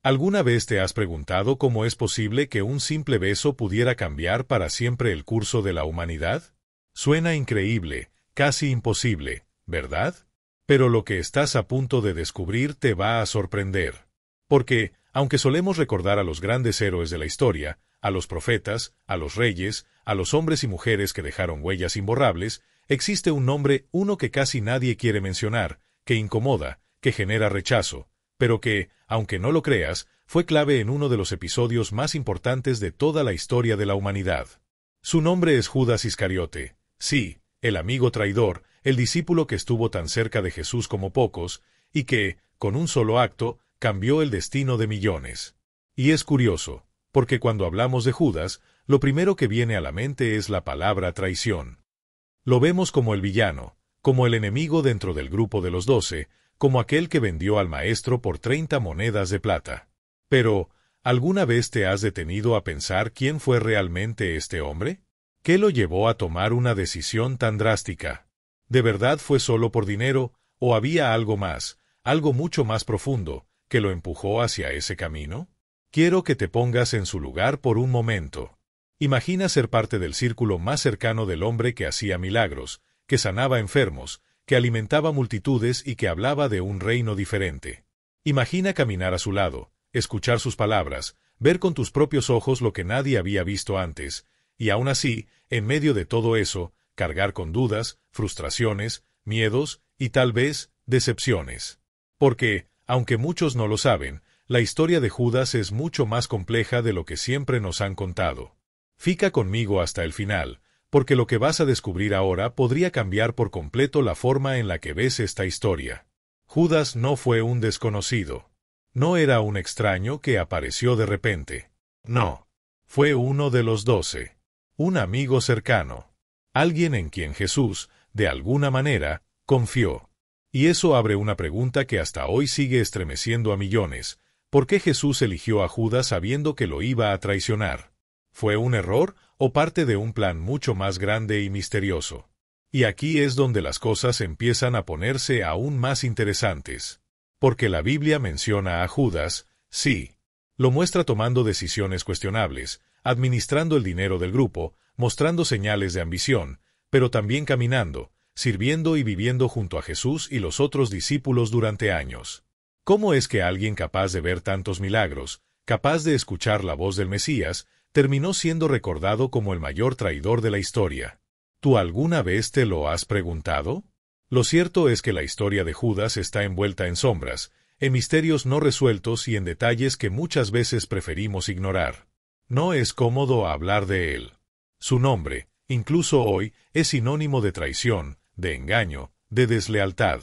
¿Alguna vez te has preguntado cómo es posible que un simple beso pudiera cambiar para siempre el curso de la humanidad? Suena increíble, casi imposible, ¿verdad? Pero lo que estás a punto de descubrir te va a sorprender. Porque, aunque solemos recordar a los grandes héroes de la historia, a los profetas, a los reyes, a los hombres y mujeres que dejaron huellas imborrables, existe un nombre, uno que casi nadie quiere mencionar, que incomoda, que genera rechazo, pero que, aunque no lo creas, fue clave en uno de los episodios más importantes de toda la historia de la humanidad. Su nombre es Judas Iscariote, sí, el amigo traidor, el discípulo que estuvo tan cerca de Jesús como pocos, y que, con un solo acto, cambió el destino de millones. Y es curioso, porque cuando hablamos de Judas, lo primero que viene a la mente es la palabra traición. Lo vemos como el villano, como el enemigo dentro del grupo de los 12, como aquel que vendió al maestro por 30 monedas de plata. Pero, ¿alguna vez te has detenido a pensar quién fue realmente este hombre? ¿Qué lo llevó a tomar una decisión tan drástica? ¿De verdad fue solo por dinero, o había algo más, algo mucho más profundo, que lo empujó hacia ese camino? Quiero que te pongas en su lugar por un momento. Imagina ser parte del círculo más cercano del hombre que hacía milagros, que sanaba enfermos, que alimentaba multitudes y que hablaba de un reino diferente. Imagina caminar a su lado, escuchar sus palabras, ver con tus propios ojos lo que nadie había visto antes, y aún así, en medio de todo eso, cargar con dudas, frustraciones, miedos y tal vez decepciones. Porque, aunque muchos no lo saben, la historia de Judas es mucho más compleja de lo que siempre nos han contado. Fica conmigo hasta el final, porque lo que vas a descubrir ahora podría cambiar por completo la forma en la que ves esta historia. Judas no fue un desconocido. No era un extraño que apareció de repente. No. Fue uno de los 12. Un amigo cercano. Alguien en quien Jesús, de alguna manera, confió. Y eso abre una pregunta que hasta hoy sigue estremeciendo a millones. ¿Por qué Jesús eligió a Judas sabiendo que lo iba a traicionar? ¿Fue un error o parte de un plan mucho más grande y misterioso? Y aquí es donde las cosas empiezan a ponerse aún más interesantes. Porque la Biblia menciona a Judas, sí. Lo muestra tomando decisiones cuestionables, administrando el dinero del grupo, mostrando señales de ambición, pero también caminando, sirviendo y viviendo junto a Jesús y los otros discípulos durante años. ¿Cómo es que alguien capaz de ver tantos milagros, capaz de escuchar la voz del Mesías, terminó siendo recordado como el mayor traidor de la historia? ¿Tú alguna vez te lo has preguntado? Lo cierto es que la historia de Judas está envuelta en sombras, en misterios no resueltos y en detalles que muchas veces preferimos ignorar. No es cómodo hablar de él. Su nombre, incluso hoy, es sinónimo de traición, de engaño, de deslealtad.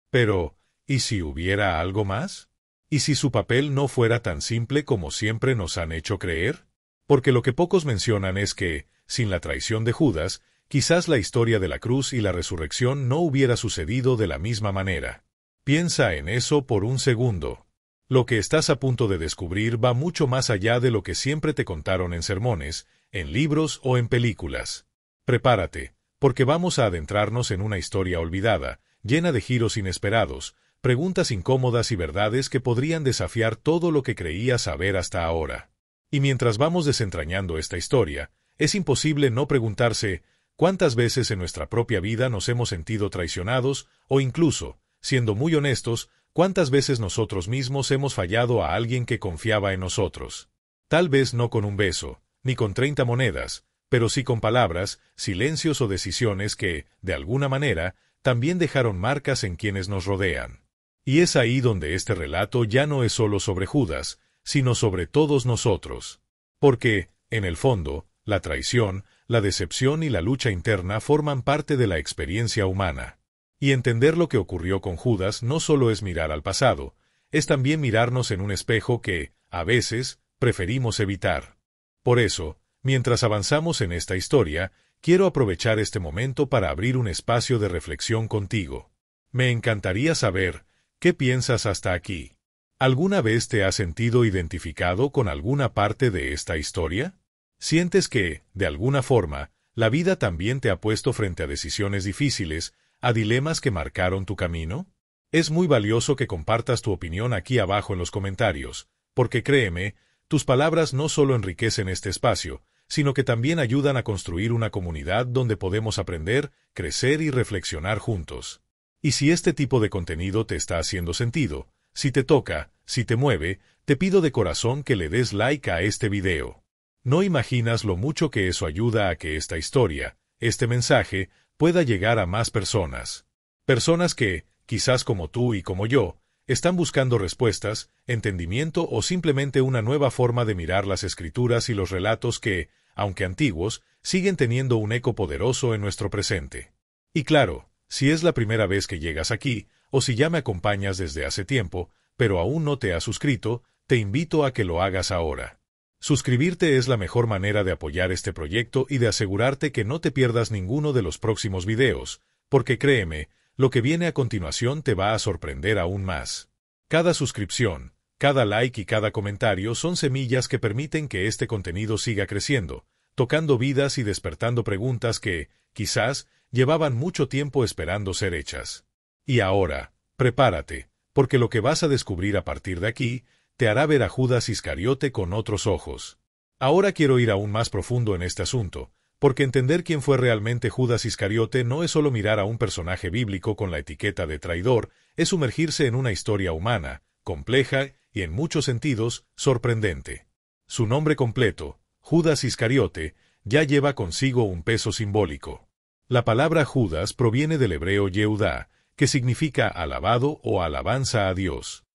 Pero, ¿y si hubiera algo más? ¿Y si su papel no fuera tan simple como siempre nos han hecho creer? Porque lo que pocos mencionan es que, sin la traición de Judas, quizás la historia de la cruz y la resurrección no hubiera sucedido de la misma manera. Piensa en eso por un segundo. Lo que estás a punto de descubrir va mucho más allá de lo que siempre te contaron en sermones, en libros o en películas. Prepárate, porque vamos a adentrarnos en una historia olvidada, llena de giros inesperados, preguntas incómodas y verdades que podrían desafiar todo lo que creías saber hasta ahora. Y mientras vamos desentrañando esta historia, es imposible no preguntarse ¿cuántas veces en nuestra propia vida nos hemos sentido traicionados o incluso, siendo muy honestos, cuántas veces nosotros mismos hemos fallado a alguien que confiaba en nosotros? Tal vez no con un beso, ni con 30 monedas, pero sí con palabras, silencios o decisiones que, de alguna manera, también dejaron marcas en quienes nos rodean. Y es ahí donde este relato ya no es solo sobre Judas, sino sobre todos nosotros. Porque, en el fondo, la traición, la decepción y la lucha interna forman parte de la experiencia humana. Y entender lo que ocurrió con Judas no solo es mirar al pasado, es también mirarnos en un espejo que, a veces, preferimos evitar. Por eso, mientras avanzamos en esta historia, quiero aprovechar este momento para abrir un espacio de reflexión contigo. Me encantaría saber, ¿qué piensas hasta aquí? ¿Alguna vez te has sentido identificado con alguna parte de esta historia? ¿Sientes que, de alguna forma, la vida también te ha puesto frente a decisiones difíciles, a dilemas que marcaron tu camino? Es muy valioso que compartas tu opinión aquí abajo en los comentarios, porque créeme, tus palabras no solo enriquecen este espacio, sino que también ayudan a construir una comunidad donde podemos aprender, crecer y reflexionar juntos. Y si este tipo de contenido te está haciendo sentido, si te toca, si te mueve, te pido de corazón que le des like a este video. No imaginas lo mucho que eso ayuda a que esta historia, este mensaje, pueda llegar a más personas. Personas que, quizás como tú y como yo, están buscando respuestas, entendimiento o simplemente una nueva forma de mirar las escrituras y los relatos que, aunque antiguos, siguen teniendo un eco poderoso en nuestro presente. Y claro, si es la primera vez que llegas aquí, o si ya me acompañas desde hace tiempo, pero aún no te has suscrito, te invito a que lo hagas ahora. Suscribirte es la mejor manera de apoyar este proyecto y de asegurarte que no te pierdas ninguno de los próximos videos, porque créeme, lo que viene a continuación te va a sorprender aún más. Cada suscripción, cada like y cada comentario son semillas que permiten que este contenido siga creciendo, tocando vidas y despertando preguntas que, quizás, llevaban mucho tiempo esperando ser hechas. Y ahora, prepárate, porque lo que vas a descubrir a partir de aquí te hará ver a Judas Iscariote con otros ojos. Ahora quiero ir aún más profundo en este asunto, porque entender quién fue realmente Judas Iscariote no es solo mirar a un personaje bíblico con la etiqueta de traidor, es sumergirse en una historia humana, compleja y en muchos sentidos, sorprendente. Su nombre completo, Judas Iscariote, ya lleva consigo un peso simbólico. La palabra Judas proviene del hebreo Yehudá, que significa alabado o alabanza a Dios.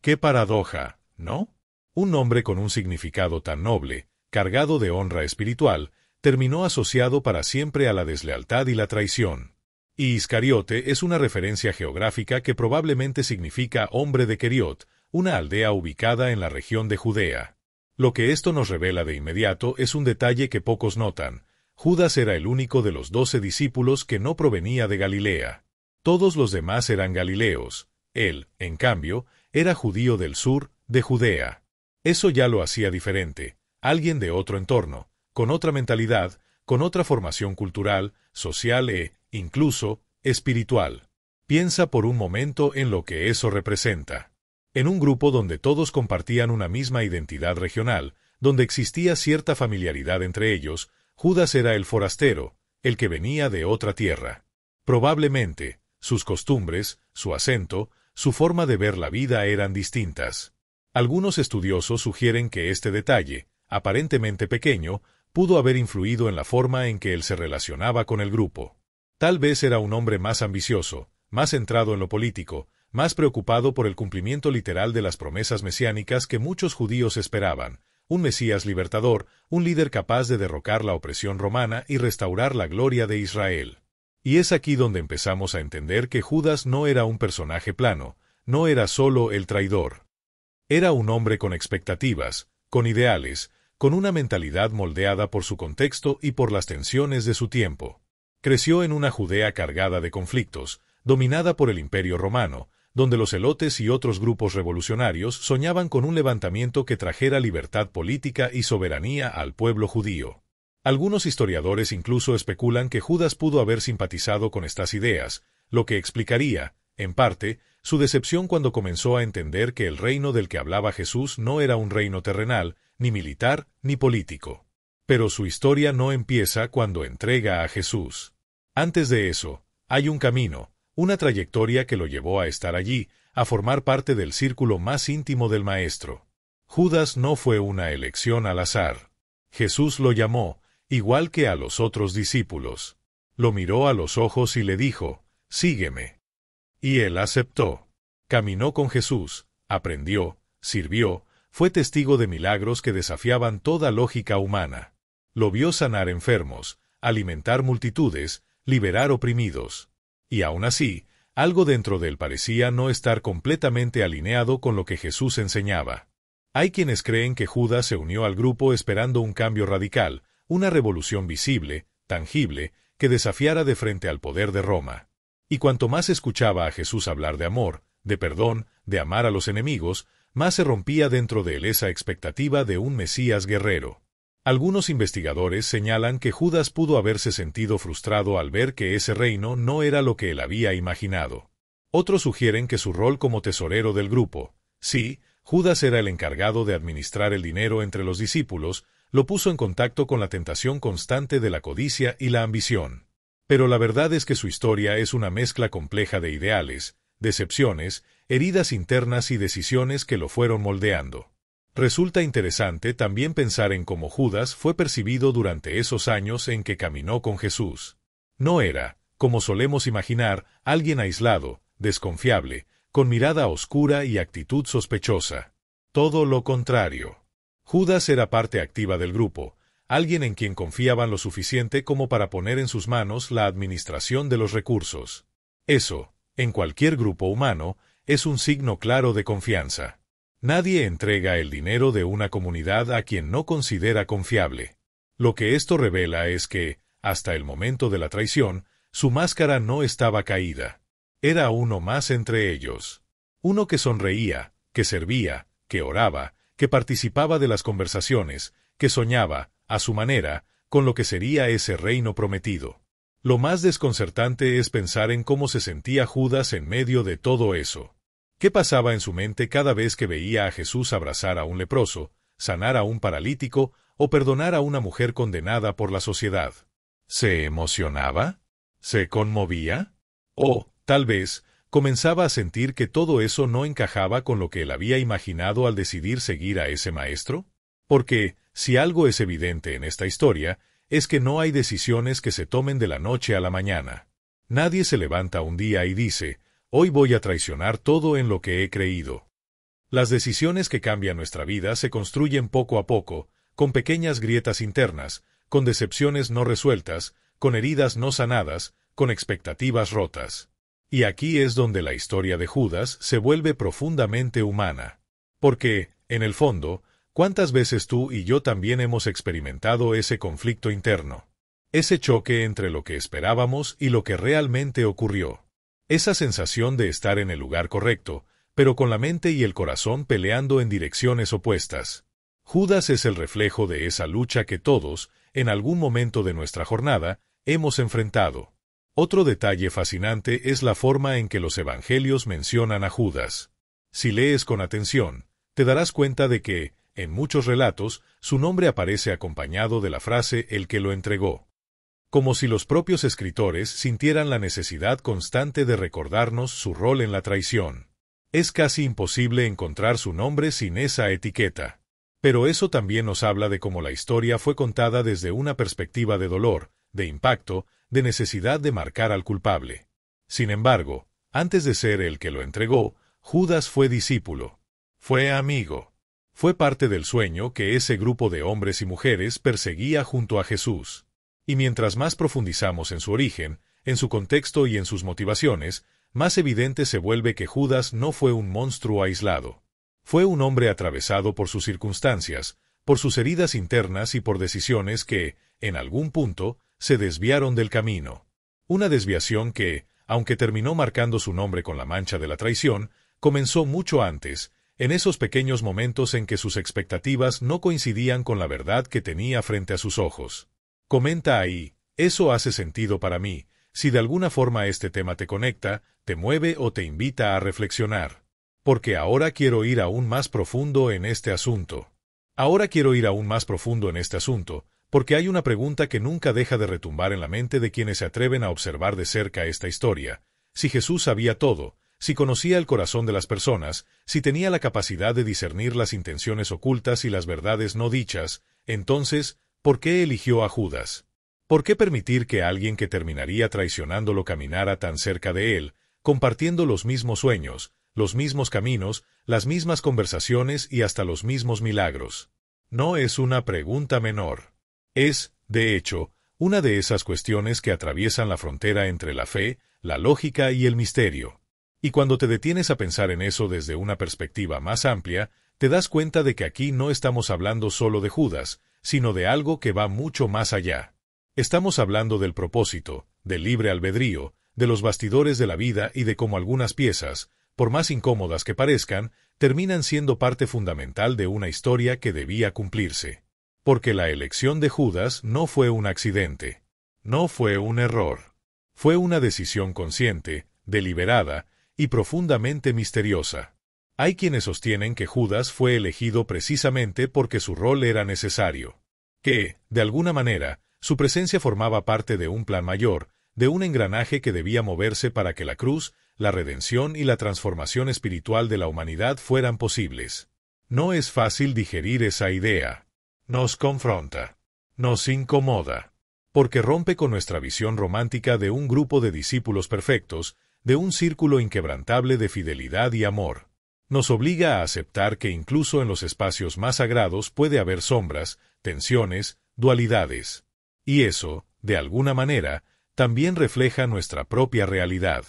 ¡Qué paradoja! ¿No? Un nombre con un significado tan noble, cargado de honra espiritual, terminó asociado para siempre a la deslealtad y la traición. Y Iscariote es una referencia geográfica que probablemente significa hombre de Keriot, una aldea ubicada en la región de Judea. Lo que esto nos revela de inmediato es un detalle que pocos notan. Judas era el único de los 12 discípulos que no provenía de Galilea. Todos los demás eran galileos. Él, en cambio, era judío del sur, de Judea. Eso ya lo hacía diferente, alguien de otro entorno, con otra mentalidad, con otra formación cultural, social e, incluso, espiritual. Piensa por un momento en lo que eso representa. En un grupo donde todos compartían una misma identidad regional, donde existía cierta familiaridad entre ellos, Judas era el forastero, el que venía de otra tierra. Probablemente, sus costumbres, su acento, su forma de ver la vida eran distintas. Algunos estudiosos sugieren que este detalle, aparentemente pequeño, pudo haber influido en la forma en que él se relacionaba con el grupo. Tal vez era un hombre más ambicioso, más centrado en lo político, más preocupado por el cumplimiento literal de las promesas mesiánicas que muchos judíos esperaban, un Mesías libertador, un líder capaz de derrocar la opresión romana y restaurar la gloria de Israel. Y es aquí donde empezamos a entender que Judas no era un personaje plano, no era solo el traidor. Era un hombre con expectativas, con ideales, con una mentalidad moldeada por su contexto y por las tensiones de su tiempo. Creció en una Judea cargada de conflictos, dominada por el Imperio Romano, donde los helotes y otros grupos revolucionarios soñaban con un levantamiento que trajera libertad política y soberanía al pueblo judío. Algunos historiadores incluso especulan que Judas pudo haber simpatizado con estas ideas, lo que explicaría, en parte, su decepción cuando comenzó a entender que el reino del que hablaba Jesús no era un reino terrenal, ni militar, ni político. Pero su historia no empieza cuando entrega a Jesús. Antes de eso, hay un camino, una trayectoria que lo llevó a estar allí, a formar parte del círculo más íntimo del Maestro. Judas no fue una elección al azar. Jesús lo llamó, igual que a los otros discípulos. Lo miró a los ojos y le dijo, «Sígueme». Y él aceptó. Caminó con Jesús, aprendió, sirvió, fue testigo de milagros que desafiaban toda lógica humana. Lo vio sanar enfermos, alimentar multitudes, liberar oprimidos. Y aún así, algo dentro de él parecía no estar completamente alineado con lo que Jesús enseñaba. Hay quienes creen que Judas se unió al grupo esperando un cambio radical, una revolución visible, tangible, que desafiara de frente al poder de Roma. Y cuanto más escuchaba a Jesús hablar de amor, de perdón, de amar a los enemigos, más se rompía dentro de él esa expectativa de un Mesías guerrero. Algunos investigadores señalan que Judas pudo haberse sentido frustrado al ver que ese reino no era lo que él había imaginado. Otros sugieren que su rol como tesorero del grupo, sí, Judas era el encargado de administrar el dinero entre los discípulos, lo puso en contacto con la tentación constante de la codicia y la ambición. Pero la verdad es que su historia es una mezcla compleja de ideales, decepciones, heridas internas y decisiones que lo fueron moldeando. Resulta interesante también pensar en cómo Judas fue percibido durante esos años en que caminó con Jesús. No era, como solemos imaginar, alguien aislado, desconfiable, con mirada oscura y actitud sospechosa. Todo lo contrario. Judas era parte activa del grupo, alguien en quien confiaban lo suficiente como para poner en sus manos la administración de los recursos. Eso, en cualquier grupo humano, es un signo claro de confianza. Nadie entrega el dinero de una comunidad a quien no considera confiable. Lo que esto revela es que, hasta el momento de la traición, su máscara no estaba caída. Era uno más entre ellos. Uno que sonreía, que servía, que oraba, que participaba de las conversaciones, que soñaba, a su manera, con lo que sería ese reino prometido. Lo más desconcertante es pensar en cómo se sentía Judas en medio de todo eso. ¿Qué pasaba en su mente cada vez que veía a Jesús abrazar a un leproso, sanar a un paralítico o perdonar a una mujer condenada por la sociedad? ¿Se emocionaba? ¿Se conmovía? O, tal vez, comenzaba a sentir que todo eso no encajaba con lo que él había imaginado al decidir seguir a ese maestro? Porque, si algo es evidente en esta historia, es que no hay decisiones que se tomen de la noche a la mañana. Nadie se levanta un día y dice, hoy voy a traicionar todo en lo que he creído. Las decisiones que cambian nuestra vida se construyen poco a poco, con pequeñas grietas internas, con decepciones no resueltas, con heridas no sanadas, con expectativas rotas. Y aquí es donde la historia de Judas se vuelve profundamente humana. Porque, en el fondo, ¿cuántas veces tú y yo también hemos experimentado ese conflicto interno? Ese choque entre lo que esperábamos y lo que realmente ocurrió. Esa sensación de estar en el lugar correcto, pero con la mente y el corazón peleando en direcciones opuestas. Judas es el reflejo de esa lucha que todos, en algún momento de nuestra jornada, hemos enfrentado. Otro detalle fascinante es la forma en que los evangelios mencionan a Judas. Si lees con atención, te darás cuenta de que, en muchos relatos, su nombre aparece acompañado de la frase «el que lo entregó». Como si los propios escritores sintieran la necesidad constante de recordarnos su rol en la traición. Es casi imposible encontrar su nombre sin esa etiqueta. Pero eso también nos habla de cómo la historia fue contada desde una perspectiva de dolor, de impacto, de necesidad de marcar al culpable. Sin embargo, antes de ser el que lo entregó, Judas fue discípulo. Fue amigo. Fue parte del sueño que ese grupo de hombres y mujeres perseguía junto a Jesús. Y mientras más profundizamos en su origen, en su contexto y en sus motivaciones, más evidente se vuelve que Judas no fue un monstruo aislado. Fue un hombre atravesado por sus circunstancias, por sus heridas internas y por decisiones que, en algún punto, se desviaron del camino. Una desviación que, aunque terminó marcando su nombre con la mancha de la traición, comenzó mucho antes, en esos pequeños momentos en que sus expectativas no coincidían con la verdad que tenía frente a sus ojos. Comenta ahí, eso hace sentido para mí, si de alguna forma este tema te conecta, te mueve o te invita a reflexionar. Porque ahora quiero ir aún más profundo en este asunto. Porque hay una pregunta que nunca deja de retumbar en la mente de quienes se atreven a observar de cerca esta historia. Si Jesús sabía todo, si conocía el corazón de las personas, si tenía la capacidad de discernir las intenciones ocultas y las verdades no dichas, entonces, ¿por qué eligió a Judas? ¿Por qué permitir que alguien que terminaría traicionándolo caminara tan cerca de él, compartiendo los mismos sueños, los mismos caminos, las mismas conversaciones y hasta los mismos milagros? No es una pregunta menor. Es, de hecho, una de esas cuestiones que atraviesan la frontera entre la fe, la lógica y el misterio. Y cuando te detienes a pensar en eso desde una perspectiva más amplia, te das cuenta de que aquí no estamos hablando solo de Judas, sino de algo que va mucho más allá. Estamos hablando del propósito, del libre albedrío, de los bastidores de la vida y de cómo algunas piezas, por más incómodas que parezcan, terminan siendo parte fundamental de una historia que debía cumplirse. Porque la elección de Judas no fue un accidente. No fue un error. Fue una decisión consciente, deliberada y profundamente misteriosa. Hay quienes sostienen que Judas fue elegido precisamente porque su rol era necesario, que, de alguna manera, su presencia formaba parte de un plan mayor, de un engranaje que debía moverse para que la cruz, la redención y la transformación espiritual de la humanidad fueran posibles. No es fácil digerir esa idea. Nos confronta. Nos incomoda. Porque rompe con nuestra visión romántica de un grupo de discípulos perfectos, de un círculo inquebrantable de fidelidad y amor. Nos obliga a aceptar que incluso en los espacios más sagrados puede haber sombras, tensiones, dualidades. Y eso, de alguna manera, también refleja nuestra propia realidad.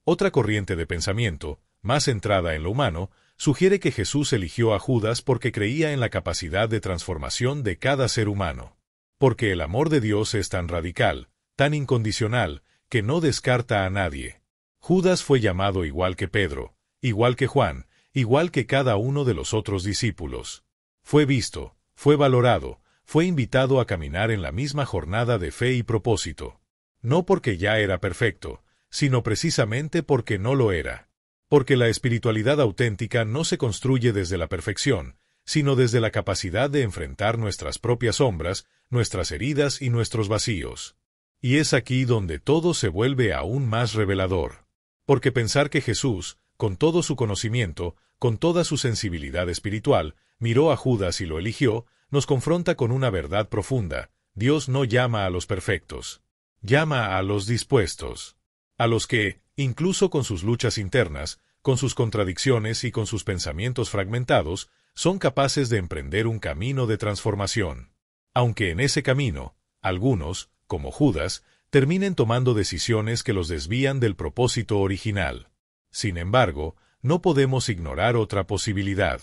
Otra corriente de pensamiento, más centrada en lo humano, sugiere que Jesús eligió a Judas porque creía en la capacidad de transformación de cada ser humano. Porque el amor de Dios es tan radical, tan incondicional, que no descarta a nadie. Judas fue llamado igual que Pedro, igual que Juan, igual que cada uno de los otros discípulos. Fue visto, fue valorado, fue invitado a caminar en la misma jornada de fe y propósito. No porque ya era perfecto, sino precisamente porque no lo era. Porque la espiritualidad auténtica no se construye desde la perfección, sino desde la capacidad de enfrentar nuestras propias sombras, nuestras heridas y nuestros vacíos. Y es aquí donde todo se vuelve aún más revelador. Porque pensar que Jesús, con todo su conocimiento, con toda su sensibilidad espiritual, miró a Judas y lo eligió, nos confronta con una verdad profunda: Dios no llama a los perfectos. Llama a los dispuestos. A los que, incluso con sus luchas internas, con sus contradicciones y con sus pensamientos fragmentados, son capaces de emprender un camino de transformación. Aunque en ese camino, algunos, como Judas, terminen tomando decisiones que los desvían del propósito original. Sin embargo, no podemos ignorar otra posibilidad: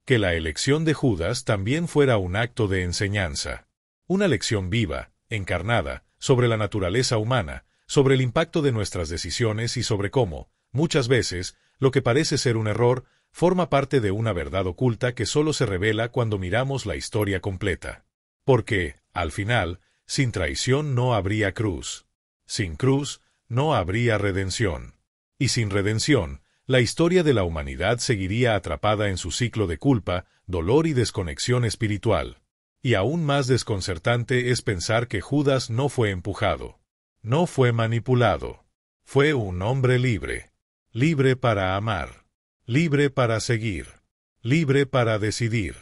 que la elección de Judas también fuera un acto de enseñanza. Una lección viva, encarnada, sobre la naturaleza humana, sobre el impacto de nuestras decisiones y sobre cómo, muchas veces, lo que parece ser un error, forma parte de una verdad oculta que solo se revela cuando miramos la historia completa. Porque, al final, sin traición no habría cruz. Sin cruz, no habría redención. Y sin redención, la historia de la humanidad seguiría atrapada en su ciclo de culpa, dolor y desconexión espiritual. Y aún más desconcertante es pensar que Judas no fue empujado. No fue manipulado. Fue un hombre libre. Libre para amar. Libre para seguir. Libre para decidir.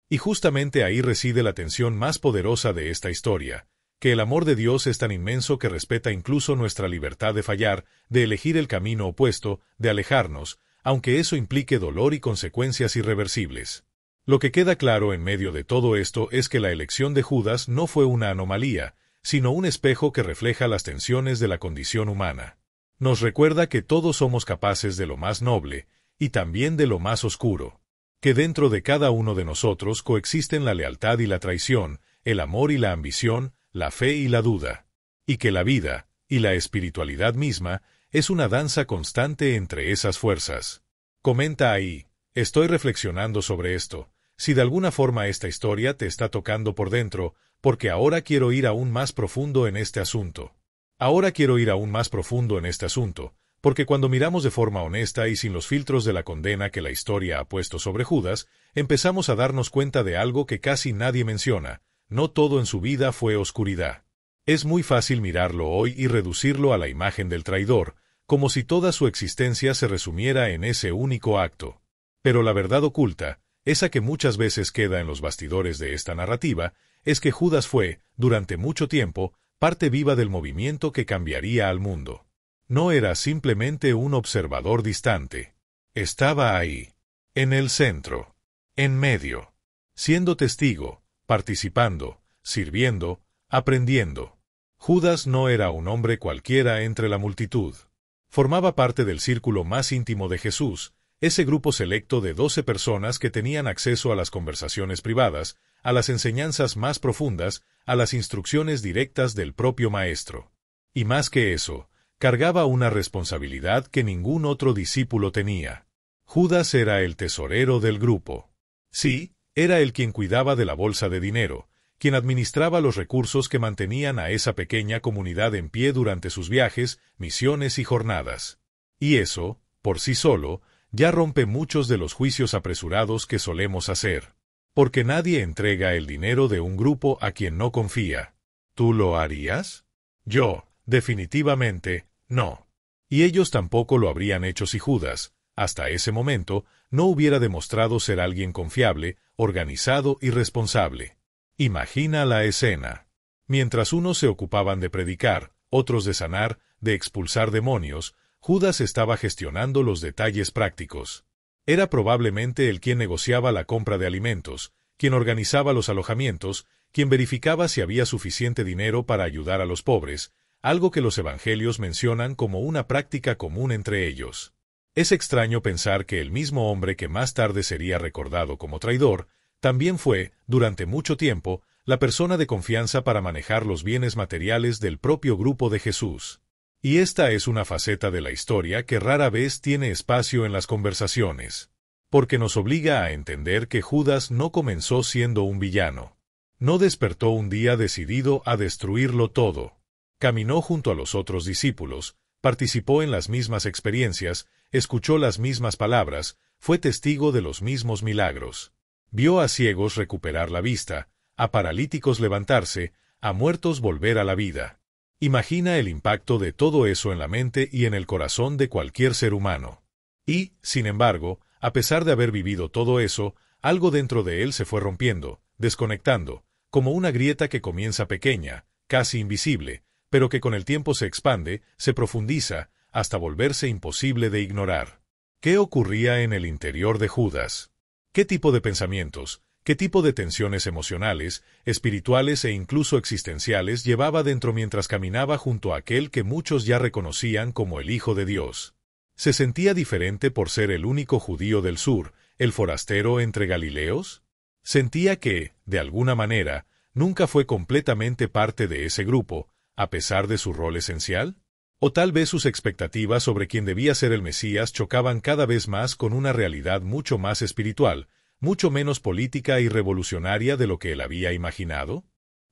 Y justamente ahí reside la tensión más poderosa de esta historia, que el amor de Dios es tan inmenso que respeta incluso nuestra libertad de fallar, de elegir el camino opuesto, de alejarnos, aunque eso implique dolor y consecuencias irreversibles. Lo que queda claro en medio de todo esto es que la elección de Judas no fue una anomalía, sino un espejo que refleja las tensiones de la condición humana. Nos recuerda que todos somos capaces de lo más noble, y también de lo más oscuro. Que dentro de cada uno de nosotros coexisten la lealtad y la traición, el amor y la ambición, la fe y la duda. Y que la vida, y la espiritualidad misma, es una danza constante entre esas fuerzas. Comenta ahí: estoy reflexionando sobre esto. Si de alguna forma esta historia te está tocando por dentro, porque ahora quiero ir aún más profundo en este asunto. Ahora quiero ir aún más profundo en este asunto, porque cuando miramos de forma honesta y sin los filtros de la condena que la historia ha puesto sobre Judas, empezamos a darnos cuenta de algo que casi nadie menciona: no todo en su vida fue oscuridad. Es muy fácil mirarlo hoy y reducirlo a la imagen del traidor, como si toda su existencia se resumiera en ese único acto. Pero la verdad oculta, esa que muchas veces queda en los bastidores de esta narrativa, es que Judas fue, durante mucho tiempo, parte viva del movimiento que cambiaría al mundo. No era simplemente un observador distante. Estaba ahí, en el centro, en medio, siendo testigo, participando, sirviendo, aprendiendo. Judas no era un hombre cualquiera entre la multitud. Formaba parte del círculo más íntimo de Jesús, ese grupo selecto de 12 personas que tenían acceso a las conversaciones privadas, a las enseñanzas más profundas, a las instrucciones directas del propio Maestro. Y más que eso, cargaba una responsabilidad que ningún otro discípulo tenía. Judas era el tesorero del grupo. Sí, era el quien cuidaba de la bolsa de dinero, quien administraba los recursos que mantenían a esa pequeña comunidad en pie durante sus viajes, misiones y jornadas. Y eso, por sí solo, Ya rompe muchos de los juicios apresurados que solemos hacer. Porque nadie entrega el dinero de un grupo a quien no confía. ¿Tú lo harías? Yo, definitivamente, no. Y ellos tampoco lo habrían hecho si Judas, hasta ese momento, no hubiera demostrado ser alguien confiable, organizado y responsable. Imagina la escena. Mientras unos se ocupaban de predicar, otros de sanar, de expulsar demonios, Judas estaba gestionando los detalles prácticos. Era probablemente el quien negociaba la compra de alimentos, quien organizaba los alojamientos, quien verificaba si había suficiente dinero para ayudar a los pobres, algo que los evangelios mencionan como una práctica común entre ellos. Es extraño pensar que el mismo hombre que más tarde sería recordado como traidor, también fue, durante mucho tiempo, la persona de confianza para manejar los bienes materiales del propio grupo de Jesús. Y esta es una faceta de la historia que rara vez tiene espacio en las conversaciones, porque nos obliga a entender que Judas no comenzó siendo un villano. No despertó un día decidido a destruirlo todo. Caminó junto a los otros discípulos, participó en las mismas experiencias, escuchó las mismas palabras, fue testigo de los mismos milagros. Vio a ciegos recuperar la vista, a paralíticos levantarse, a muertos volver a la vida. Imagina el impacto de todo eso en la mente y en el corazón de cualquier ser humano. Y, sin embargo, a pesar de haber vivido todo eso, algo dentro de él se fue rompiendo, desconectando, como una grieta que comienza pequeña, casi invisible, pero que con el tiempo se expande, se profundiza, hasta volverse imposible de ignorar. ¿Qué ocurría en el interior de Judas? ¿Qué tipo de pensamientos, qué tipo de tensiones emocionales, espirituales e incluso existenciales llevaba dentro mientras caminaba junto a aquel que muchos ya reconocían como el Hijo de Dios? ¿Se sentía diferente por ser el único judío del sur, el forastero entre Galileos? ¿Sentía que, de alguna manera, nunca fue completamente parte de ese grupo, a pesar de su rol esencial? ¿O tal vez sus expectativas sobre quién debía ser el Mesías chocaban cada vez más con una realidad mucho más espiritual, mucho menos política y revolucionaria de lo que él había imaginado?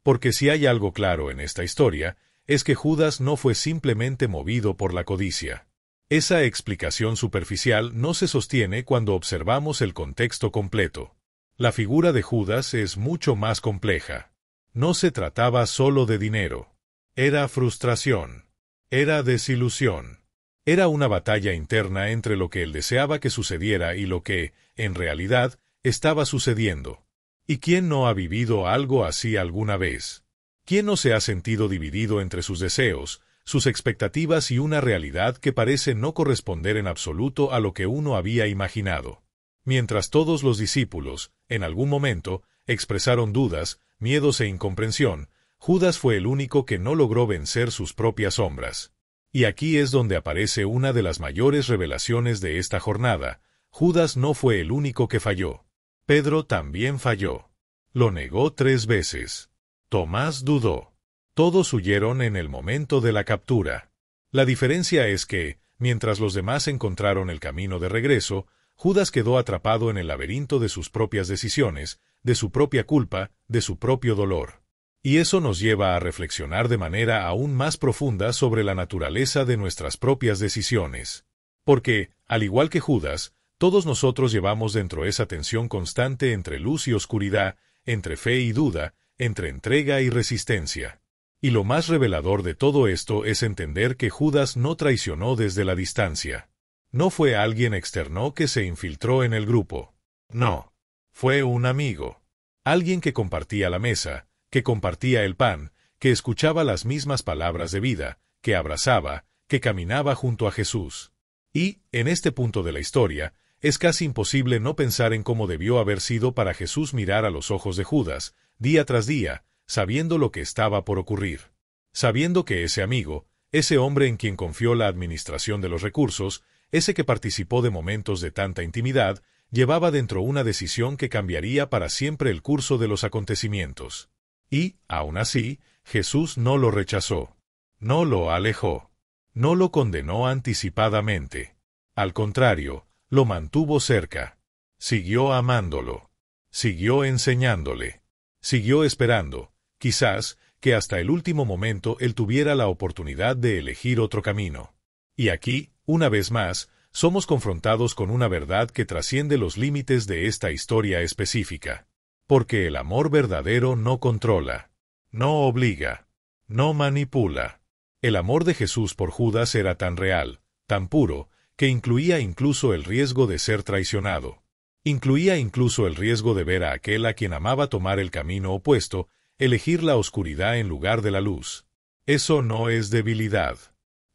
Porque si hay algo claro en esta historia, es que Judas no fue simplemente movido por la codicia. Esa explicación superficial no se sostiene cuando observamos el contexto completo. La figura de Judas es mucho más compleja. No se trataba solo de dinero. Era frustración. Era desilusión. Era una batalla interna entre lo que él deseaba que sucediera y lo que, en realidad, estaba sucediendo. ¿Y quién no ha vivido algo así alguna vez? ¿Quién no se ha sentido dividido entre sus deseos, sus expectativas y una realidad que parece no corresponder en absoluto a lo que uno había imaginado? Mientras todos los discípulos, en algún momento, expresaron dudas, miedos e incomprensión, Judas fue el único que no logró vencer sus propias sombras. Y aquí es donde aparece una de las mayores revelaciones de esta jornada. Judas no fue el único que falló. Pedro también falló. Lo negó 3 veces. Tomás dudó. Todos huyeron en el momento de la captura. La diferencia es que, mientras los demás encontraron el camino de regreso, Judas quedó atrapado en el laberinto de sus propias decisiones, de su propia culpa, de su propio dolor. Y eso nos lleva a reflexionar de manera aún más profunda sobre la naturaleza de nuestras propias decisiones. Porque, al igual que Judas, todos nosotros llevamos dentro esa tensión constante entre luz y oscuridad, entre fe y duda, entre entrega y resistencia. Y lo más revelador de todo esto es entender que Judas no traicionó desde la distancia. No fue alguien externo que se infiltró en el grupo. No. Fue un amigo. Alguien que compartía la mesa, que compartía el pan, que escuchaba las mismas palabras de vida, que abrazaba, que caminaba junto a Jesús. Y, en este punto de la historia, es casi imposible no pensar en cómo debió haber sido para Jesús mirar a los ojos de Judas, día tras día, sabiendo lo que estaba por ocurrir. Sabiendo que ese amigo, ese hombre en quien confió la administración de los recursos, ese que participó de momentos de tanta intimidad, llevaba dentro una decisión que cambiaría para siempre el curso de los acontecimientos. Y, aún así, Jesús no lo rechazó. No lo alejó. No lo condenó anticipadamente. Al contrario, lo mantuvo cerca. Siguió amándolo. Siguió enseñándole. Siguió esperando, quizás, que hasta el último momento él tuviera la oportunidad de elegir otro camino. Y aquí, una vez más, somos confrontados con una verdad que trasciende los límites de esta historia específica. Porque el amor verdadero no controla, no obliga, no manipula. El amor de Jesús por Judas era tan real, tan puro, que incluía incluso el riesgo de ser traicionado. Incluía incluso el riesgo de ver a aquel a quien amaba tomar el camino opuesto, elegir la oscuridad en lugar de la luz. Eso no es debilidad.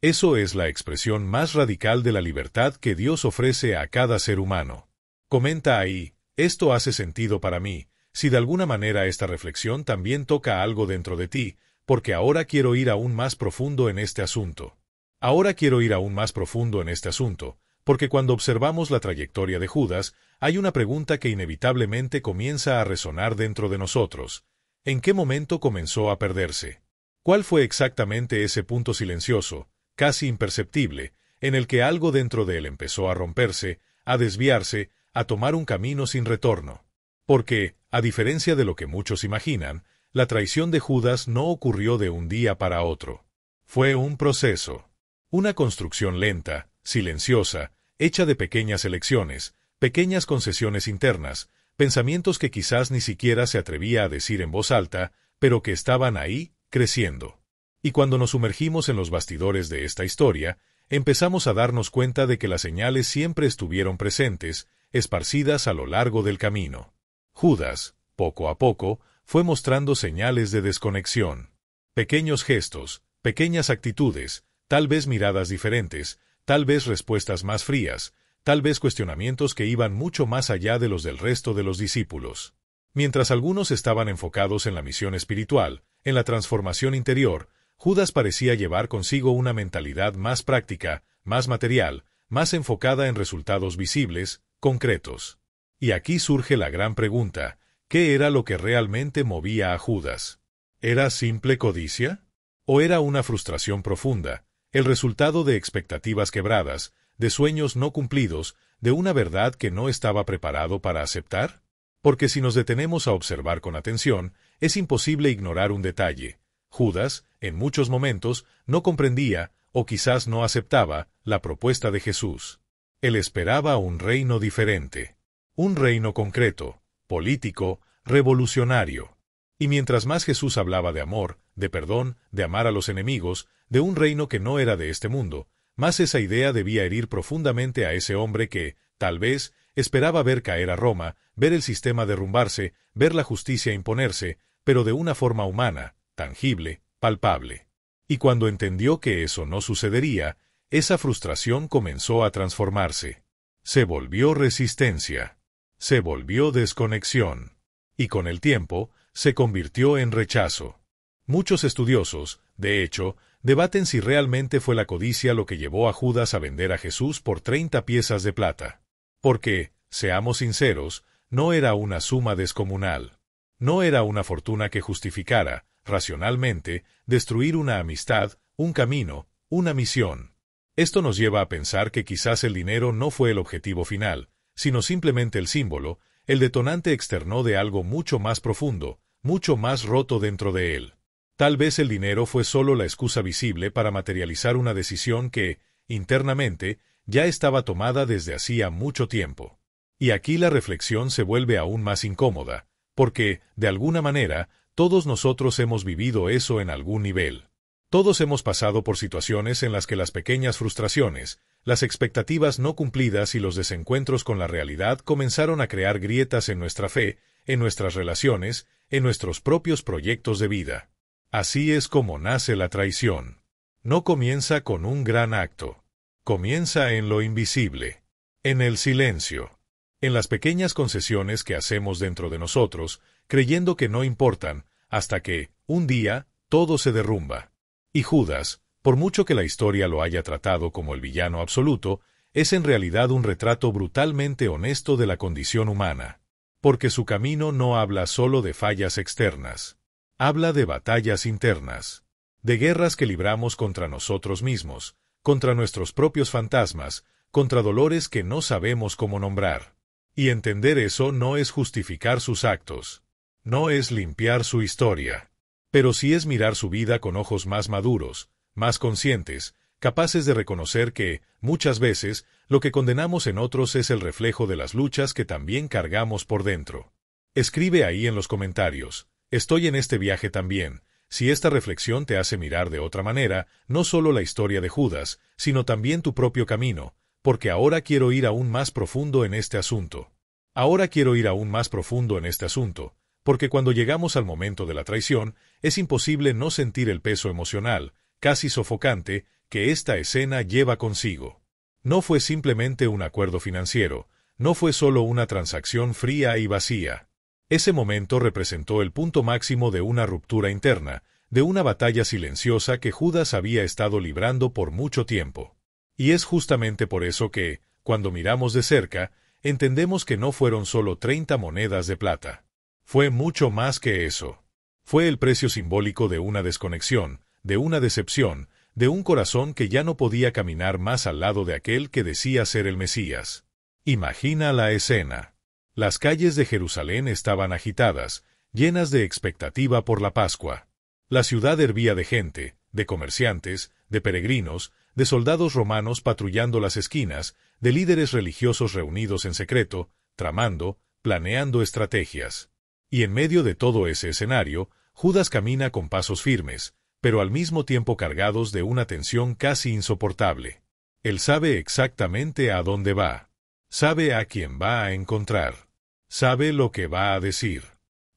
Eso es la expresión más radical de la libertad que Dios ofrece a cada ser humano. Comenta ahí, esto hace sentido para mí, si de alguna manera esta reflexión también toca algo dentro de ti, porque ahora quiero ir aún más profundo en este asunto. Ahora quiero ir aún más profundo en este asunto, porque cuando observamos la trayectoria de Judas, hay una pregunta que inevitablemente comienza a resonar dentro de nosotros. ¿En qué momento comenzó a perderse? ¿Cuál fue exactamente ese punto silencioso, casi imperceptible, en el que algo dentro de él empezó a romperse, a desviarse, a tomar un camino sin retorno? Porque, a diferencia de lo que muchos imaginan, la traición de Judas no ocurrió de un día para otro. Fue un proceso. Una construcción lenta, silenciosa, hecha de pequeñas elecciones, pequeñas concesiones internas, pensamientos que quizás ni siquiera se atrevía a decir en voz alta, pero que estaban ahí, creciendo. Y cuando nos sumergimos en los bastidores de esta historia, empezamos a darnos cuenta de que las señales siempre estuvieron presentes, esparcidas a lo largo del camino. Judas, poco a poco, fue mostrando señales de desconexión. Pequeños gestos, pequeñas actitudes, tal vez miradas diferentes, tal vez respuestas más frías, tal vez cuestionamientos que iban mucho más allá de los del resto de los discípulos. Mientras algunos estaban enfocados en la misión espiritual, en la transformación interior, Judas parecía llevar consigo una mentalidad más práctica, más material, más enfocada en resultados visibles, concretos. Y aquí surge la gran pregunta, ¿qué era lo que realmente movía a Judas? ¿Era simple codicia? ¿O era una frustración profunda, el resultado de expectativas quebradas, de sueños no cumplidos, de una verdad que no estaba preparado para aceptar? Porque si nos detenemos a observar con atención, es imposible ignorar un detalle. Judas, en muchos momentos, no comprendía, o quizás no aceptaba, la propuesta de Jesús. Él esperaba un reino diferente. Un reino concreto, político, revolucionario. Y mientras más Jesús hablaba de amor, de perdón, de amar a los enemigos, de un reino que no era de este mundo, más esa idea debía herir profundamente a ese hombre que, tal vez, esperaba ver caer a Roma, ver el sistema derrumbarse, ver la justicia imponerse, pero de una forma humana, tangible, palpable. Y cuando entendió que eso no sucedería, esa frustración comenzó a transformarse. Se volvió resistencia. Se volvió desconexión. Y con el tiempo, se convirtió en rechazo. Muchos estudiosos, de hecho, debaten si realmente fue la codicia lo que llevó a Judas a vender a Jesús por 30 piezas de plata. Porque, seamos sinceros, no era una suma descomunal. No era una fortuna que justificara, racionalmente, destruir una amistad, un camino, una misión. Esto nos lleva a pensar que quizás el dinero no fue el objetivo final, sino simplemente el símbolo, el detonante externo de algo mucho más profundo, mucho más roto dentro de él. Tal vez el dinero fue solo la excusa visible para materializar una decisión que, internamente, ya estaba tomada desde hacía mucho tiempo. Y aquí la reflexión se vuelve aún más incómoda, porque, de alguna manera, todos nosotros hemos vivido eso en algún nivel. Todos hemos pasado por situaciones en las que las pequeñas frustraciones, las expectativas no cumplidas y los desencuentros con la realidad comenzaron a crear grietas en nuestra fe, en nuestras relaciones, en nuestros propios proyectos de vida. Así es como nace la traición. No comienza con un gran acto. Comienza en lo invisible, en el silencio, en las pequeñas concesiones que hacemos dentro de nosotros, creyendo que no importan, hasta que, un día, todo se derrumba. Y Judas, por mucho que la historia lo haya tratado como el villano absoluto, es en realidad un retrato brutalmente honesto de la condición humana. Porque su camino no habla solo de fallas externas. Habla de batallas internas, de guerras que libramos contra nosotros mismos, contra nuestros propios fantasmas, contra dolores que no sabemos cómo nombrar. Y entender eso no es justificar sus actos. No es limpiar su historia. Pero sí es mirar su vida con ojos más maduros, más conscientes, capaces de reconocer que, muchas veces, lo que condenamos en otros es el reflejo de las luchas que también cargamos por dentro. Escribe ahí en los comentarios: estoy en este viaje también. Si esta reflexión te hace mirar de otra manera, no solo la historia de Judas, sino también tu propio camino, porque ahora quiero ir aún más profundo en este asunto. Ahora quiero ir aún más profundo en este asunto, porque cuando llegamos al momento de la traición, es imposible no sentir el peso emocional, casi sofocante, que esta escena lleva consigo. No fue simplemente un acuerdo financiero, no fue solo una transacción fría y vacía. Ese momento representó el punto máximo de una ruptura interna, de una batalla silenciosa que Judas había estado librando por mucho tiempo. Y es justamente por eso que, cuando miramos de cerca, entendemos que no fueron solo 30 monedas de plata. Fue mucho más que eso. Fue el precio simbólico de una desconexión, de una decepción, de un corazón que ya no podía caminar más al lado de aquel que decía ser el Mesías. Imagina la escena. Las calles de Jerusalén estaban agitadas, llenas de expectativa por la Pascua. La ciudad hervía de gente, de comerciantes, de peregrinos, de soldados romanos patrullando las esquinas, de líderes religiosos reunidos en secreto, tramando, planeando estrategias. Y en medio de todo ese escenario, Judas camina con pasos firmes, pero al mismo tiempo cargados de una tensión casi insoportable. Él sabe exactamente a dónde va. Sabe a quién va a encontrar. Sabe lo que va a decir.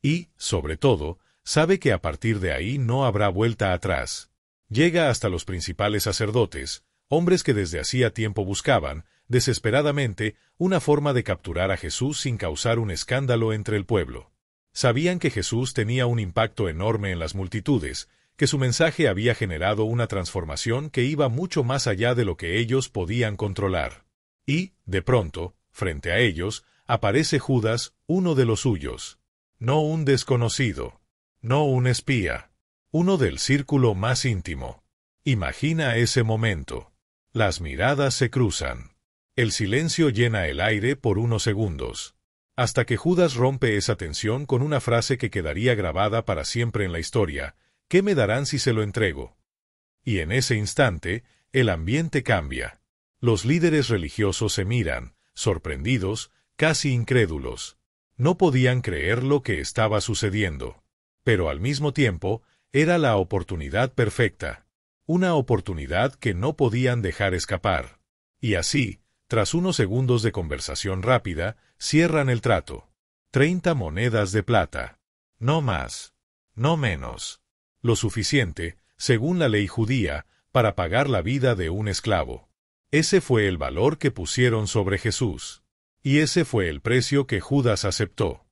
Y, sobre todo, sabe que a partir de ahí no habrá vuelta atrás. Llega hasta los principales sacerdotes, hombres que desde hacía tiempo buscaban, desesperadamente, una forma de capturar a Jesús sin causar un escándalo entre el pueblo. Sabían que Jesús tenía un impacto enorme en las multitudes, que su mensaje había generado una transformación que iba mucho más allá de lo que ellos podían controlar. Y, de pronto, frente a ellos, aparece Judas, uno de los suyos. No un desconocido. No un espía. Uno del círculo más íntimo. Imagina ese momento. Las miradas se cruzan. El silencio llena el aire por unos segundos. Hasta que Judas rompe esa tensión con una frase que quedaría grabada para siempre en la historia: ¿qué me darán si se lo entrego? Y en ese instante, el ambiente cambia. Los líderes religiosos se miran, sorprendidos, casi incrédulos. No podían creer lo que estaba sucediendo. Pero al mismo tiempo, era la oportunidad perfecta. Una oportunidad que no podían dejar escapar. Y así, tras unos segundos de conversación rápida, cierran el trato. 30 monedas de plata. No más. No menos. Lo suficiente, según la ley judía, para pagar la vida de un esclavo. Ese fue el valor que pusieron sobre Jesús. Y ese fue el precio que Judas aceptó.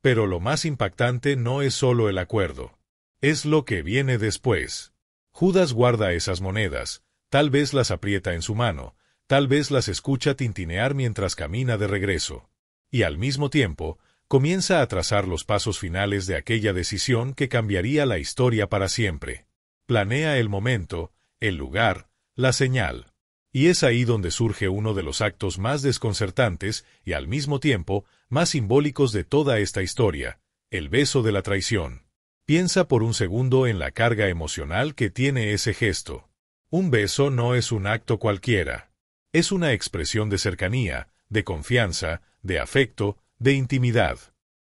Pero lo más impactante no es solo el acuerdo. Es lo que viene después. Judas guarda esas monedas, tal vez las aprieta en su mano, tal vez las escucha tintinear mientras camina de regreso. Y al mismo tiempo, comienza a trazar los pasos finales de aquella decisión que cambiaría la historia para siempre. Planea el momento, el lugar, la señal. Y es ahí donde surge uno de los actos más desconcertantes y al mismo tiempo más simbólicos de toda esta historia: el beso de la traición. Piensa por un segundo en la carga emocional que tiene ese gesto. Un beso no es un acto cualquiera. Es una expresión de cercanía, de confianza, de afecto, de intimidad.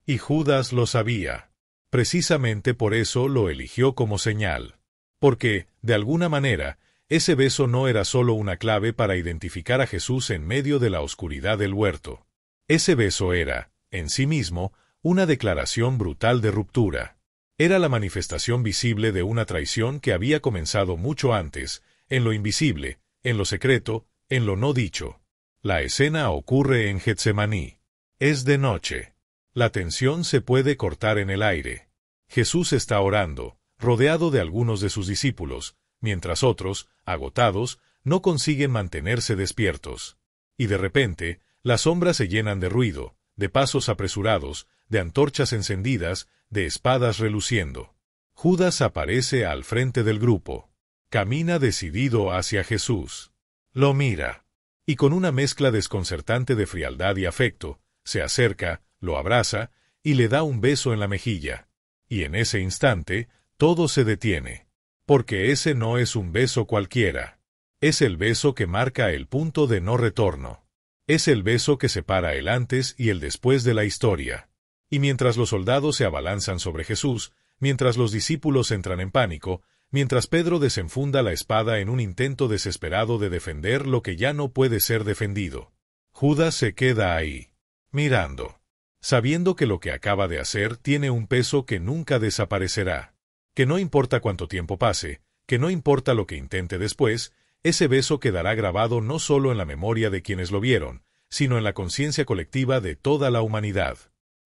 Y Judas lo sabía. Precisamente por eso lo eligió como señal. Porque, de alguna manera, ese beso no era solo una clave para identificar a Jesús en medio de la oscuridad del huerto. Ese beso era, en sí mismo, una declaración brutal de ruptura. Era la manifestación visible de una traición que había comenzado mucho antes, en lo invisible, en lo secreto, en lo no dicho. La escena ocurre en Getsemaní. Es de noche. La tensión se puede cortar en el aire. Jesús está orando, rodeado de algunos de sus discípulos, mientras otros, agotados, no consiguen mantenerse despiertos. Y de repente, las sombras se llenan de ruido, de pasos apresurados, de antorchas encendidas, de espadas reluciendo. Judas aparece al frente del grupo. Camina decidido hacia Jesús. Lo mira. Y con una mezcla desconcertante de frialdad y afecto, se acerca, lo abraza, y le da un beso en la mejilla. Y en ese instante, todo se detiene. Porque ese no es un beso cualquiera. Es el beso que marca el punto de no retorno. Es el beso que separa el antes y el después de la historia. Y mientras los soldados se abalanzan sobre Jesús, mientras los discípulos entran en pánico, mientras Pedro desenfunda la espada en un intento desesperado de defender lo que ya no puede ser defendido, Judas se queda ahí, mirando, sabiendo que lo que acaba de hacer tiene un peso que nunca desaparecerá, que no importa cuánto tiempo pase, que no importa lo que intente después, ese beso quedará grabado no solo en la memoria de quienes lo vieron, sino en la conciencia colectiva de toda la humanidad.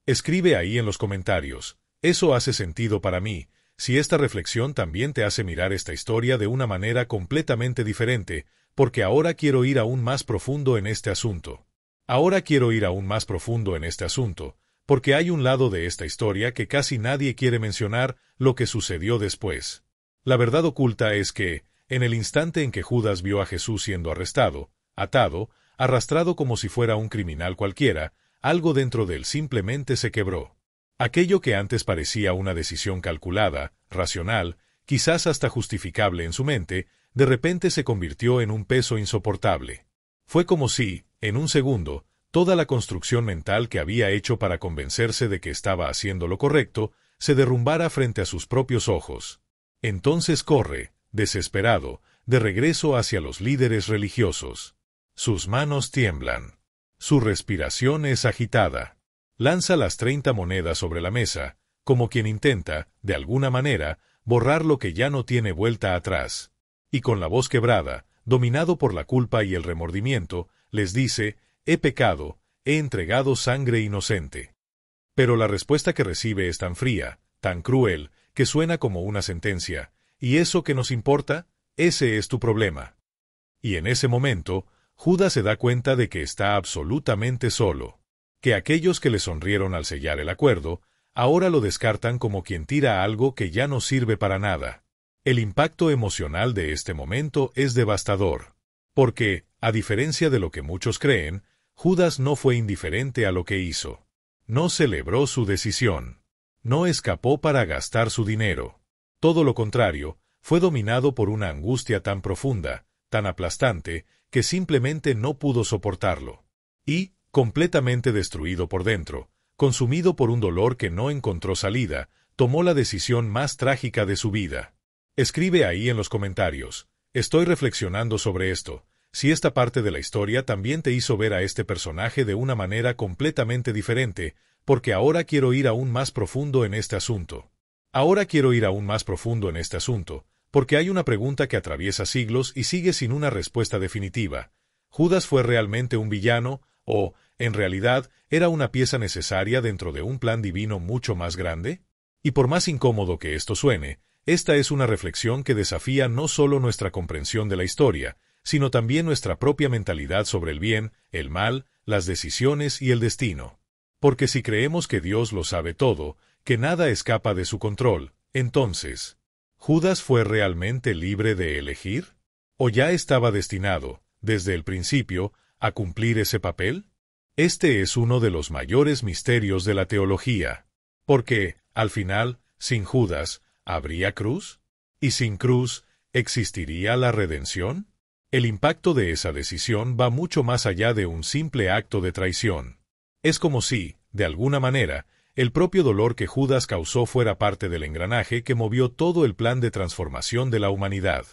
Escribe ahí en los comentarios, eso hace sentido para mí, si esta reflexión también te hace mirar esta historia de una manera completamente diferente, porque ahora quiero ir aún más profundo en este asunto. Ahora quiero ir aún más profundo en este asunto, porque hay un lado de esta historia que casi nadie quiere mencionar, lo que sucedió después. La verdad oculta es que, en el instante en que Judas vio a Jesús siendo arrestado, atado, arrastrado como si fuera un criminal cualquiera, algo dentro de él simplemente se quebró. Aquello que antes parecía una decisión calculada, racional, quizás hasta justificable en su mente, de repente se convirtió en un peso insoportable. Fue como si, en un segundo, toda la construcción mental que había hecho para convencerse de que estaba haciendo lo correcto, se derrumbara frente a sus propios ojos. Entonces corre, desesperado, de regreso hacia los líderes religiosos. Sus manos tiemblan. Su respiración es agitada. Lanza las 30 monedas sobre la mesa, como quien intenta, de alguna manera, borrar lo que ya no tiene vuelta atrás. Y con la voz quebrada, dominado por la culpa y el remordimiento, les dice, «He pecado, he entregado sangre inocente». Pero la respuesta que recibe es tan fría, tan cruel, que suena como una sentencia. ¿Y eso qué nos importa? Ese es tu problema. Y en ese momento, Judas se da cuenta de que está absolutamente solo, que aquellos que le sonrieron al sellar el acuerdo, ahora lo descartan como quien tira algo que ya no sirve para nada. El impacto emocional de este momento es devastador, porque, a diferencia de lo que muchos creen, Judas no fue indiferente a lo que hizo. No celebró su decisión. No escapó para gastar su dinero. Todo lo contrario, fue dominado por una angustia tan profunda, tan aplastante, que simplemente no pudo soportarlo. Y, completamente destruido por dentro, consumido por un dolor que no encontró salida, tomó la decisión más trágica de su vida. Escribe ahí en los comentarios, estoy reflexionando sobre esto, si esta parte de la historia también te hizo ver a este personaje de una manera completamente diferente, porque ahora quiero ir aún más profundo en este asunto. Ahora quiero ir aún más profundo en este asunto, porque hay una pregunta que atraviesa siglos y sigue sin una respuesta definitiva. ¿Judas fue realmente un villano, o, en realidad, era una pieza necesaria dentro de un plan divino mucho más grande? Y por más incómodo que esto suene, esta es una reflexión que desafía no solo nuestra comprensión de la historia, sino también nuestra propia mentalidad sobre el bien, el mal, las decisiones y el destino. Porque si creemos que Dios lo sabe todo, que nada escapa de su control, entonces, ¿Judas fue realmente libre de elegir? ¿O ya estaba destinado, desde el principio, a cumplir ese papel? Este es uno de los mayores misterios de la teología. Porque, al final, sin Judas, ¿habría cruz? ¿Y sin cruz, existiría la redención? El impacto de esa decisión va mucho más allá de un simple acto de traición. Es como si, de alguna manera, el propio dolor que Judas causó fuera parte del engranaje que movió todo el plan de transformación de la humanidad.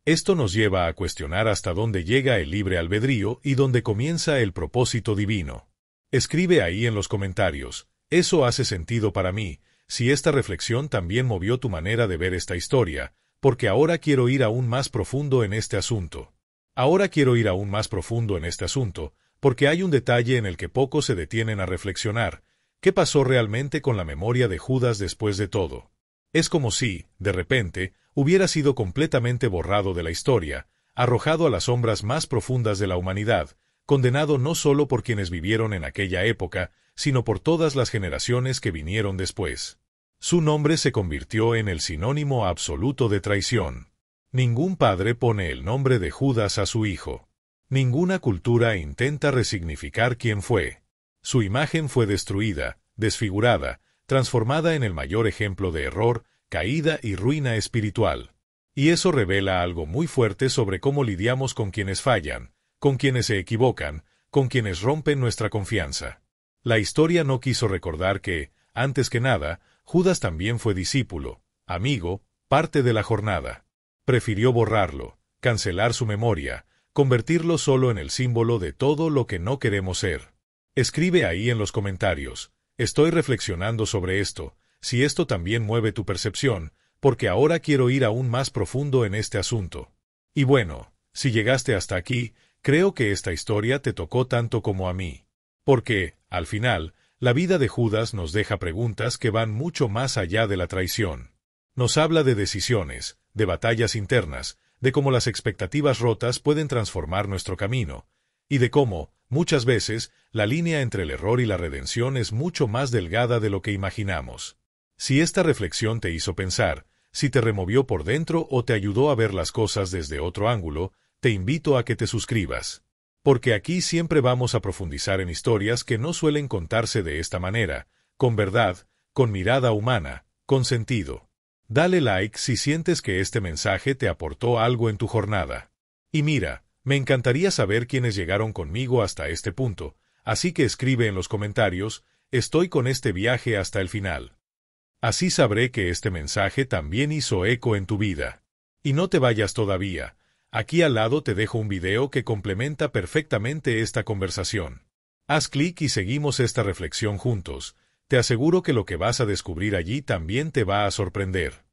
Esto nos lleva a cuestionar hasta dónde llega el libre albedrío y dónde comienza el propósito divino. Escribe ahí en los comentarios, eso hace sentido para mí, si esta reflexión también movió tu manera de ver esta historia, porque ahora quiero ir aún más profundo en este asunto. Ahora quiero ir aún más profundo en este asunto, porque hay un detalle en el que pocos se detienen a reflexionar. ¿Qué pasó realmente con la memoria de Judas después de todo? Es como si, de repente, hubiera sido completamente borrado de la historia, arrojado a las sombras más profundas de la humanidad, condenado no solo por quienes vivieron en aquella época, sino por todas las generaciones que vinieron después. Su nombre se convirtió en el sinónimo absoluto de traición. Ningún padre pone el nombre de Judas a su hijo. Ninguna cultura intenta resignificar quién fue. Su imagen fue destruida, desfigurada, transformada en el mayor ejemplo de error, caída y ruina espiritual. Y eso revela algo muy fuerte sobre cómo lidiamos con quienes fallan, con quienes se equivocan, con quienes rompen nuestra confianza. La historia no quiso recordar que, antes que nada, Judas también fue discípulo, amigo, parte de la jornada. Prefirió borrarlo, cancelar su memoria, convertirlo solo en el símbolo de todo lo que no queremos ser. Escribe ahí en los comentarios: estoy reflexionando sobre esto, si esto también mueve tu percepción, porque ahora quiero ir aún más profundo en este asunto. Y bueno, si llegaste hasta aquí, creo que esta historia te tocó tanto como a mí. Porque, al final, la vida de Judas nos deja preguntas que van mucho más allá de la traición. Nos habla de decisiones, de batallas internas, de cómo las expectativas rotas pueden transformar nuestro camino, y de cómo, muchas veces, la línea entre el error y la redención es mucho más delgada de lo que imaginamos. Si esta reflexión te hizo pensar, si te removió por dentro o te ayudó a ver las cosas desde otro ángulo, te invito a que te suscribas. Porque aquí siempre vamos a profundizar en historias que no suelen contarse de esta manera, con verdad, con mirada humana, con sentido. Dale like si sientes que este mensaje te aportó algo en tu jornada. Y mira, me encantaría saber quiénes llegaron conmigo hasta este punto, así que escribe en los comentarios: estoy con este viaje hasta el final. Así sabré que este mensaje también hizo eco en tu vida. Y no te vayas todavía. Aquí al lado te dejo un video que complementa perfectamente esta conversación. Haz clic y seguimos esta reflexión juntos. Te aseguro que lo que vas a descubrir allí también te va a sorprender.